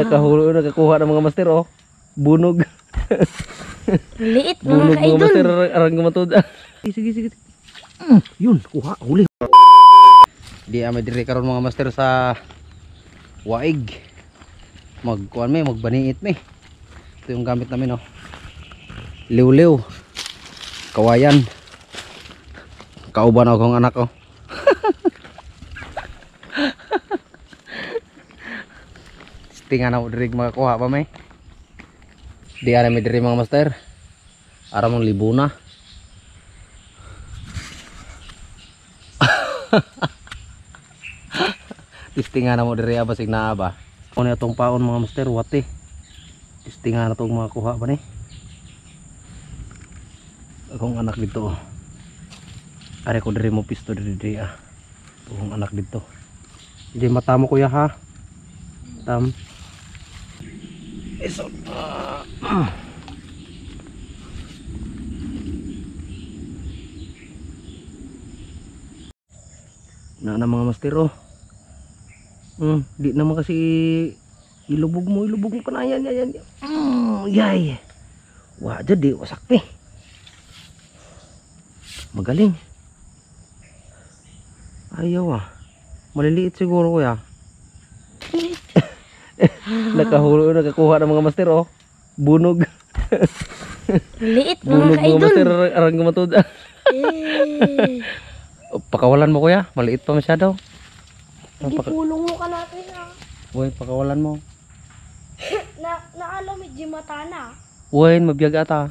nakakuha ng mga master oh. Bunog. Liit mga Bunog mga ka-idol. master arang gumatod. Sige. Yun, kuha, huli. Di may dire karon mga master sa waig. Magkuan may magbaniit may. Ito yung gamit namin oh. Liw-liw. Kawayan. Kauban akong anak oh. Tingan ako diri makakuha pa may. Di ana may diri mga master. Ara mong libuna. Tistingan mo diri abasig na ba. Ano itong paon mga master wate. Tistingan na itong makakuha ba ni. Akong anak dito oh. Are ko diri mo pisto diri ah. Akong anak dito. Hindi matamo kuya ha. Tam. Eso. Na mga master oh. Di naman kasi ilubog mo ka na yan. Yay. Wah, jadi wasak nih. Magaling. Ayaw ah. Maliliit siguro kuya. Nakakuha ng mga master oh. Bunog. Liit Bunog mga mga ka-idol. master arang gumatod. Pakawalan mo kuya, maliit pa masyado. Hindi pulong mo ka natin ha. Uy, pakawalan mo. Naalam medyo mata na. Uy, mabiyag ata.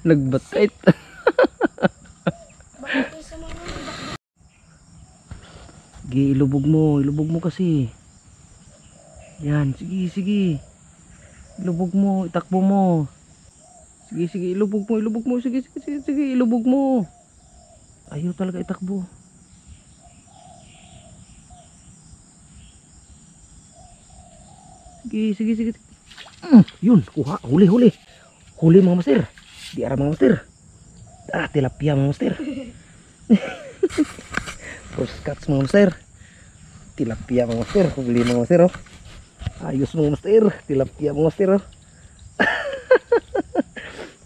Nagbatait. Bakit sa mga Gi, ilubog mo kasi. Yan, sige. Ilubog mo, itakbo mo. Sige, ilubog mo. Sige, ilubog mo. Ayaw talaga itakbo. Sige. Yun, kuha, huli. Huli mga master. Di ara mga master. Tilapia mga master. Crosscuts mga master. Tilapia mga master. Huli mga master oh. Ayos mga master. Tilapia mga master oh.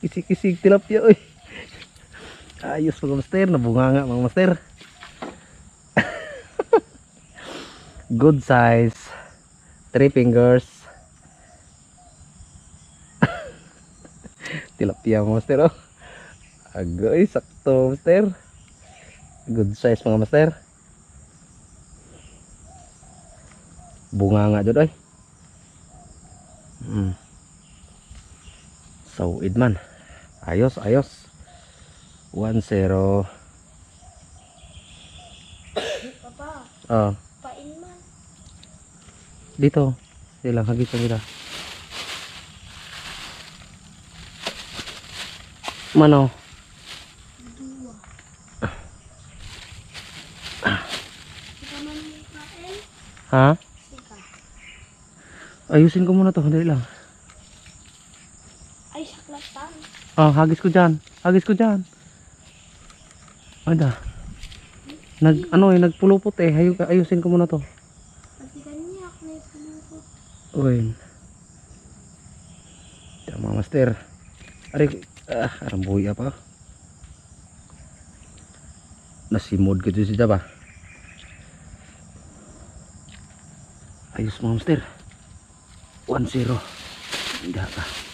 Kisig tilapia oy. Ayos mga master. Nabunganga mga master. Good size. 3 fingers. Tilapia mga master oh. Agoy, sakto master. Good size mga master. Bunga nga dyan ay. Sauid man. Ayos. 1-0. Papa, Oh, pain man. dito. Silang hagisan kita. Mano? Dua. Sika man yung kain. Ha? Sika. Ayusin ko muna to. Dali lang. Ay, saklatan. Oh, hagis ko dyan. Ada. Nagpulupot eh. Ayusin ko muna to. Pati kanyak na yung pinupot. Uy. Ito mga master. Arambuya pa. Nasimod ko dito siya ba? Ayos mga master. 1-0. Hindi ka.